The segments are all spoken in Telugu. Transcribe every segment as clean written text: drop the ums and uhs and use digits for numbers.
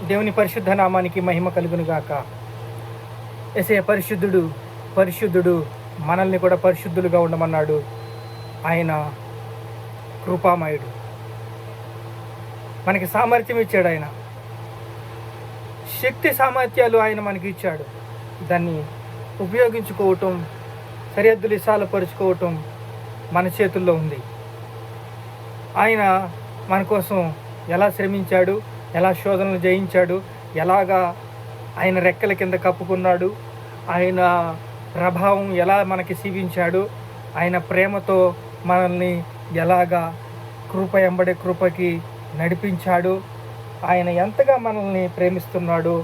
దేవుని పరిశుద్ధ నామానికి మహిమ కలుగునుగాక. యేసయ్య పరిశుద్ధుడు, పరిశుద్ధుడు, మనల్ని కూడా పరిశుద్ధులుగా ఉండమన్నాడు. ఆయన కృపామయుడు, మనకి సామర్థ్యం ఇచ్చాడు. ఆయన శక్తి సామర్థ్యాలు ఆయన మనకి ఇచ్చాడు. దాన్ని ఉపయోగించుకోవటం, సరిహద్దులు విశాలపరుచుకోవటం మన చేతుల్లో ఉంది. ఆయన మన కోసం ఎలా శ్రమించాడు, ఎలా శోధనలు జయించాడు, ఎలాగా ఆయన రెక్కల కింద కప్పుకున్నాడు, ఆయన ప్రభావం ఎలా మనకి శీవించాడు, ఆయన ప్రేమతో మనల్ని ఎలాగా కృప ఎంబడే కృపకి నడిపించాడు, ఆయన ఎంతగా మనల్ని ప్రేమిస్తున్నాడు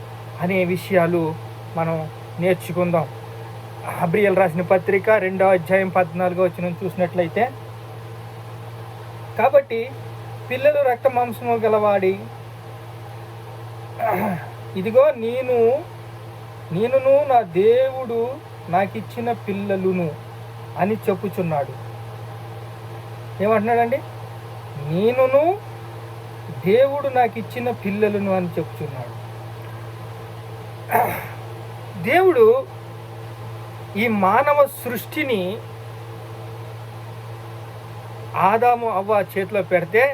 అనే విషయాలు మనం నేర్చుకుందాం. హెబ్రీయులకు రాసిన పత్రిక 2వ అధ్యాయం 14వ వచనం చూసినట్లయితే, కాబట్టి పిల్లలు రక్త మాంసము గలవాడి, ఇదిగో నేనును నా దేవుడు నాకిచ్చిన పిల్లలును అని చెప్పుచున్నాడు. ఏమంటున్నాడండి? నేనును దేవుడు నాకు ఇచ్చిన పిల్లలను అని చెప్పుచున్నాడు. దేవుడు ఈ మానవ సృష్టిని ఆదాము అవ్వ చేతిలో పెడితే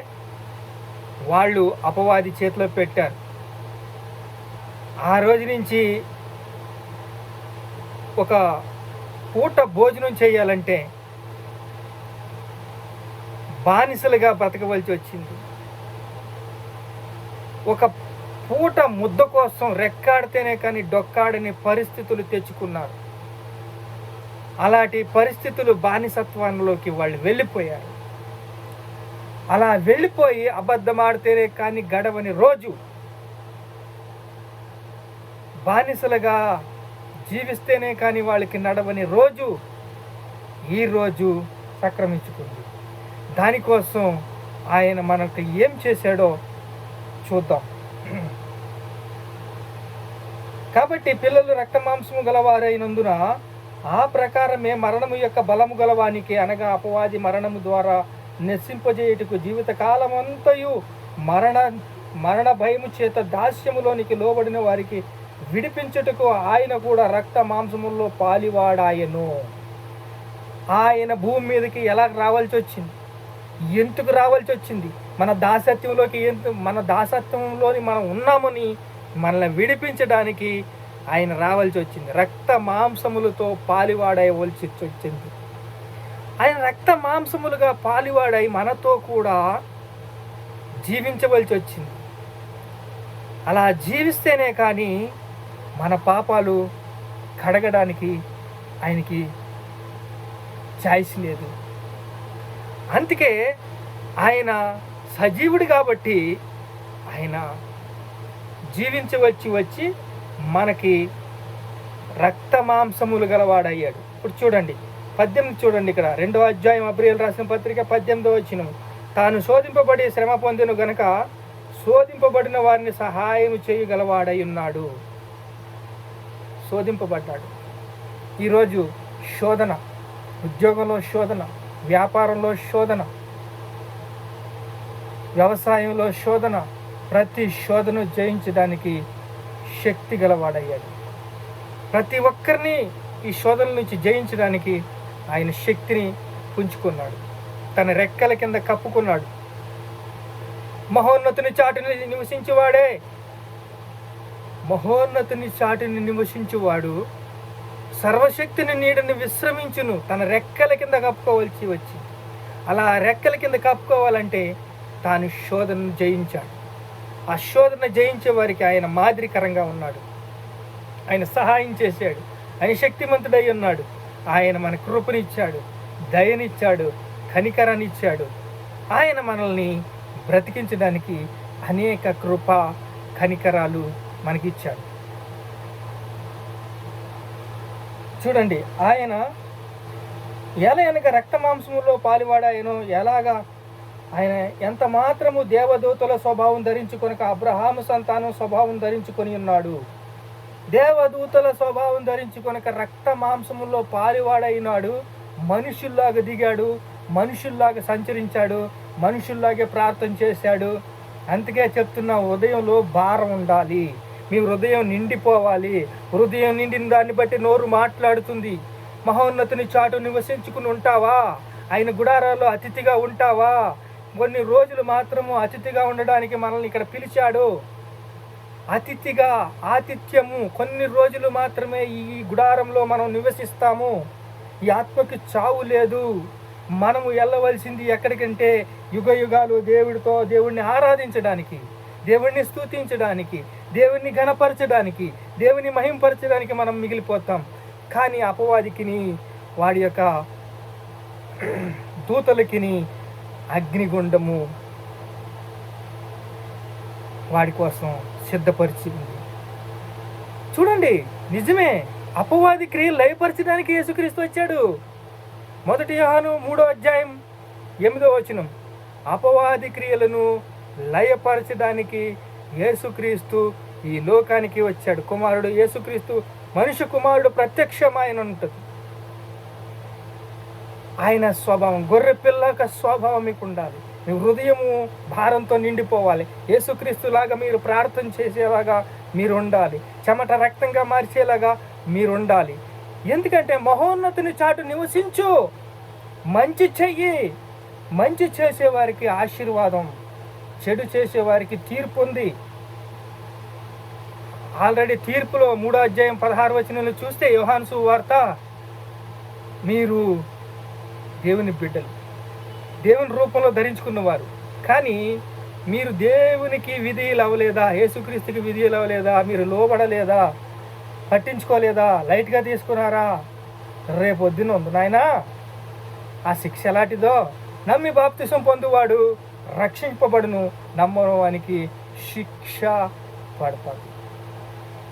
వాళ్ళు అపవాది చేతిలో పెట్టారు. ఆ రోజు నుంచి ఒక పూట భోజనం చేయాలంటే బానిసలుగా బ్రతకవలసి వచ్చింది. ఒక పూట ముద్ద కోసం రెక్కాడితేనే కానీ డొక్కాడని పరిస్థితులు తెచ్చుకున్నారు. అలాంటి పరిస్థితులు బానిసత్వంలోకి వాళ్ళు వెళ్ళిపోయారు. అలా వెళ్ళిపోయి అబద్ధమాడితేనే కానీ గడవని రోజు, బానిసలుగా జీవిస్తేనే కానీ వాళ్ళకి నడవని రోజు ఈ రోజు సంక్రమించుకుంది. దానికోసం ఆయన మనకు ఏం చేశాడో చూద్దాం. కాబట్టి పిల్లలు రక్త మాంసము గలవారైనందున ఆ ప్రకారమే మరణము యొక్క బలము గలవానికి, అనగా అపవాది మరణము ద్వారా నశింపజేయుటకు జీవితకాలమంతయు మరణ భయము చేత దాస్యములోనికి లోబడిన వారికి విడిపించుటకు ఆయన కూడా రక్త మాంసముల్లో పాలివాడాయను. ఆయన భూమి మీదకి ఎలా రావాల్సి వచ్చింది, ఎందుకు రావాల్సి వచ్చింది? మన దాసత్వంలోని మనం ఉన్నామని మనల్ని విడిపించడానికి ఆయన రావాల్సి వచ్చింది. రక్త మాంసములతో పాలివాడవలసి వచ్చింది. ఆయన రక్త మాంసములుగా పాలివాడై మనతో కూడా జీవించవలసి వచ్చింది. అలా జీవిస్తేనే కానీ మన పాపాలు కడగడానికి ఆయనకి ఛాయిస్ లేదు. అందుకే ఆయన సజీవుడు కాబట్టి ఆయన వచ్చి మనకి రక్త మాంసములు గలవాడయ్యాడు. ఇప్పుడు చూడండి 18 చూడండి, ఇక్కడ 2వ అధ్యాయం హెబ్రీయులకు రాసిన పత్రిక 18వ వచనం. తాను శోధింపబడి శ్రమ పొందిన గనుక శోధింపబడిన వారిని సహాయం చేయగలవాడై ఉన్నాడు. శోధింపబడ్డాడు. ఈరోజు శోధన, ఉద్యోగంలో శోధన, వ్యాపారంలో శోధన, వ్యవసాయంలో శోధన, ప్రతి శోధన జయించడానికి శక్తి గలవాడయ్యాడు. ప్రతి ఒక్కరిని ఈ శోధన నుంచి జయించడానికి ఆయన శక్తిని పుంజుకున్నాడు, తన రెక్కల కింద కప్పుకున్నాడు. మహోన్నతుని చాటుని నివసించేవాడే, మహోన్నతుని చాటుని నివసించువాడు సర్వశక్తిని నీడని విశ్రమించును, తన రెక్కల కింద కప్పుకోవలసి వచ్చింది. అలా రెక్కల కింద కప్పుకోవాలంటే తాను శోధనను జయించాడు. ఆ శోధన జయించే వారికి ఆయన మాదిరికరంగా ఉన్నాడు. ఆయన సహాయం చేశాడు. ఆయన శక్తిమంతుడై ఉన్నాడు. ఆయన మన కృపనిచ్చాడు, దయనిచ్చాడు, కనికరాన్ని ఇచ్చాడు. ఆయన మనల్ని బ్రతికించడానికి అనేక కృప కనికరాలు మనకిచ్చాడు. చూడండి, ఆయన ఎలాగ రక్త మాంసములో పాలివాడాయనో, ఎలాగా ఆయన ఎంత మాత్రము దేవదూతల స్వభావం ధరించుకొనక అబ్రహాము సంతానం స్వభావం ధరించుకొని ఉన్నాడు. దేవదూతల స్వభావం ధరించుకొనక రక్త మాంసములో పాలివాడైనాడు. మనుషుల్లాగా దిగాడు, మనుషుల్లాగా సంచరించాడు, మనుషుల్లాగే ప్రార్థన చేశాడు. అందుకే చెప్తున్నా, ఉదయంలో భారం ఉండాలి. మీ హృదయం నిండిపోవాలి. హృదయం నిండిన దాన్ని బట్టి నోరు మాట్లాడుతుంది. మహోన్నతుని చాటు నివసించుకుని ఉంటావా? ఆయన గుడారాల్లో అతిథిగా ఉంటావా? కొన్ని రోజులు మాత్రము అతిథిగా ఉండడానికి మనల్ని ఇక్కడ పిలిచాడు. అతిథిగా, ఆతిథ్యము. కొన్ని రోజులు మాత్రమే ఈ గుడారంలో మనం నివసిస్తాము. ఈ ఆత్మకి చావు లేదు. మనము వెళ్ళవలసింది ఎక్కడికంటే యుగ యుగాలు దేవుడిని ఆరాధించడానికి, దేవుణ్ణి స్తుతించడానికి, దేవుణ్ణి ఘనపరచడానికి, దేవుని మహింపరచడానికి మనం మిగిలిపోతాం. కానీ అపవాదికిని, వాడి యొక్క దూతలకిని అగ్నిగుండము వాడి కోసం సిద్ధపరిచింది. చూడండి, నిజమే. అపవాది క్రియలు లయపరచడానికి యేసుక్రీస్తు వచ్చాడు. 1 యోహాను 3:8 అపవాది క్రియలను లయపరచడానికి యేసుక్రీస్తు ఈ లోకానికి వచ్చాడు. కుమారుడు యేసుక్రీస్తు, మనుష్య కుమారుడు ప్రత్యక్షమైన ఉంటుంది. ఆయన స్వభావం, గొర్రె పిల్లక స్వభావం మీకు ఉండాలి. మీ హృదయము భారంతో నిండిపోవాలి. యేసుక్రీస్తులాగా మీరు ప్రార్థన చేసేలాగా మీరు ఉండాలి. చెమట రక్తంగా మార్చేలాగా మీరు ఉండాలి. ఎందుకంటే మహోన్నతుని చాటు నివసించు, మంచి చెయ్యి. మంచి చేసేవారికి ఆశీర్వాదం, చెడు చేసేవారికి తీర్పు ఉంది. ఆల్రెడీ తీర్పులో 3:16 చూస్తే, యోహాను సువార్త, మీరు దేవుని బిడ్డలు, దేవుని రూపంలో ధరించుకున్నవారు, కానీ మీరు దేవునికి విధేయులు అవ్వలేదా? యేసుక్రీస్తుకి విధేయులు అవ్వలేదా? మీరు లోబడలేదా? పట్టించుకోలేదా? లైట్గా తీసుకున్నారా? రేపొద్దున ఉంది నాయనా ఆ శిక్ష ఎలాంటిదో. నమ్మి బాప్తిసం పొందువాడు రక్షింపబడును, నమ్మని వానికి శిక్ష పడతాడు.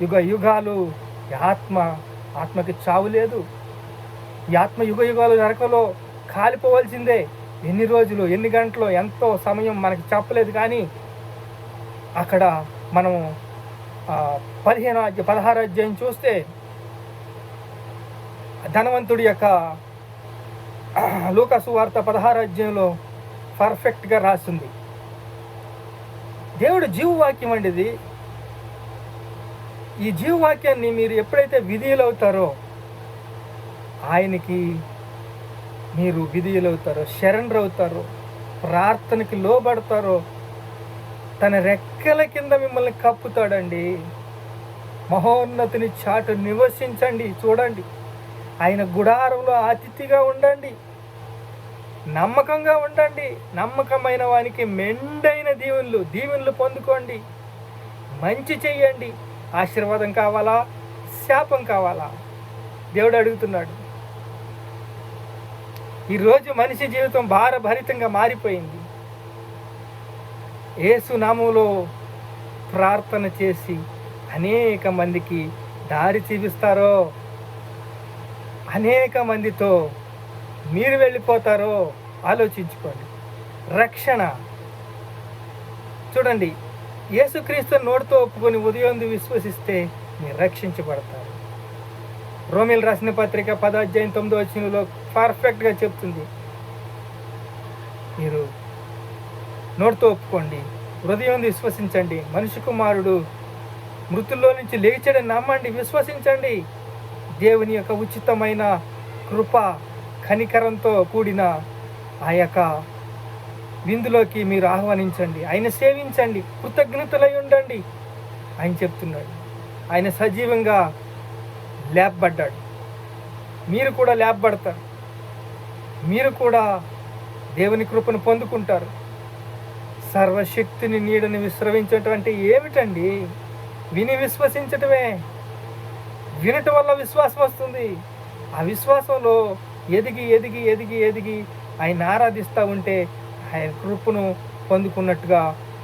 యుగ యుగాలు ఈ ఆత్మకి చావు లేదు. ఈ ఆత్మ యుగ యుగాలు నరకలో కాలిపోవలసిందే. ఎన్ని రోజులు, ఎన్ని గంటలు, ఎంతో సమయం మనకి చెప్పలేదు. కానీ అక్కడ మనము 16 అధ్యాయం చూస్తే, ధనవంతుడి యొక్క లూకా సువార్త 16 అధ్యాయంలో పర్ఫెక్ట్గా రాసింది. దేవుడు జీవవాక్యం అండి ఇది. ఈ జీవవాక్యాన్ని మీరు ఎప్పుడైతే విధేయులవుతారో, ఆయనకి మీరు విధేయులవుతారో, సరెండర్ అవుతారో, ప్రార్థనకి లోబడతారో, తన రెక్కల కింద మిమ్మల్ని కప్పుతాడండి. మహోన్నతుని చాటు నివసించండి. చూడండి, ఆయన గుడారంలో అతిథిగా ఉండండి, నమ్మకంగా ఉండండి. నమ్మకమైన వానికి మెండైన దీవెనలు పొందుకోండి. మంచి చెయ్యండి. ఆశీర్వాదం కావాలా, శాపం కావాలా? దేవుడు అడుగుతున్నాడు. ఈరోజు మనిషి జీవితం భారభరితంగా మారిపోయింది. యేసు నామములో ప్రార్థన చేసి అనేక మందికి దారి చూపిస్తారో, అనేక మందితో మీరు వెళ్ళిపోతారో ఆలోచించుకోండి. రక్షణ చూడండి, యేసుక్రీస్తు నోటితో ఒప్పుకొని ఉదయం విశ్వసిస్తే మీరు రక్షించబడతారు. రోమీయులు రాసిన పత్రిక 10:9 పర్ఫెక్ట్గా చెప్తుంది. మీరు నోటితో ఒప్పుకోండి, హృదయం విశ్వసించండి, మనిషి కుమారుడు మృతుల్లో నుంచి లేచాడని నమ్మండి, విశ్వసించండి. దేవుని యొక్క ఉచితమైన కృప, కనికరంతో కూడిన ఆ యొక్క విందులోకి మీరు ఆహ్వానించండి. ఆయన సేవించండి, కృతజ్ఞతలై ఉండండి. ఆయన చెప్తున్నాడు, ఆయన సజీవంగా లేపబడ్డాడు. మీరు కూడా లేపబడతారు. మీరు కూడా దేవుని కృపను పొందుకుంటారు. సర్వశక్తిని నీడని విశ్రమించటం అంటే ఏమిటండి? విని విశ్వసించటమే. వినటం వల్ల విశ్వాసం వస్తుంది. ఆ విశ్వాసంలో ఎదిగి ఎదిగి ఎదిగి ఎదిగి ఆయన ఆరాధిస్తూ ఉంటే ఆయన కృపను పొందుకున్నట్టుగా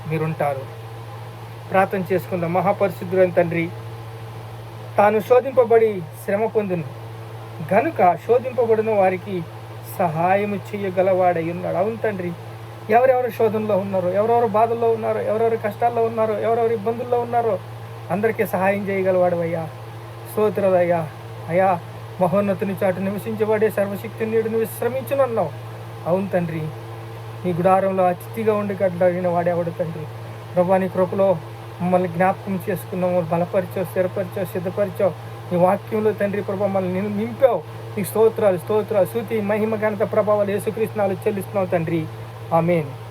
మీరుంటారు. ప్రార్థన చేసుకుందాం. మహాపరిశుద్ధుడైన తండ్రి, తాను శోధింపబడి శ్రమ పొందును గనుక శోధింపబడిన వారికి సహాయము చేయగలవాడై ఉన్నాడు. అవును తండ్రి, ఎవరెవరు శోధనలో ఉన్నారో, ఎవరెవరు బాధల్లో ఉన్నారో, ఎవరెవరు కష్టాల్లో ఉన్నారో, ఎవరెవరు ఇబ్బందుల్లో ఉన్నారో అందరికీ సహాయం చేయగలవాడవయ్యా. స్తోత్రాలయ్యా. అయ్యా, మహోన్నతుని చాటు నివసించబడే సర్వశక్తి నీడును విశ్రమించునన్నావు. అవును తండ్రి, నీ గుడారంలో అతిథిగా ఉండి కట్టిన వాడేవాడు తండ్రి. ప్రభా నీ కృపలో మమ్మల్ని జ్ఞాపకం చేసుకున్నాము, బలపరిచావు, స్థిరపరిచావు, సిద్ధపరిచావు. నీ వాక్యంలో తండ్రి ప్రభా మమ్మల్ని నింపావు. నీకు స్తోత్రాలు స్తోత్రాలు, స్తుతి మహిమ ఘనత ప్రభావాలు యేసుక్రీస్తు నామములో చెల్లిస్తున్నావు తండ్రి. ఆమేన్.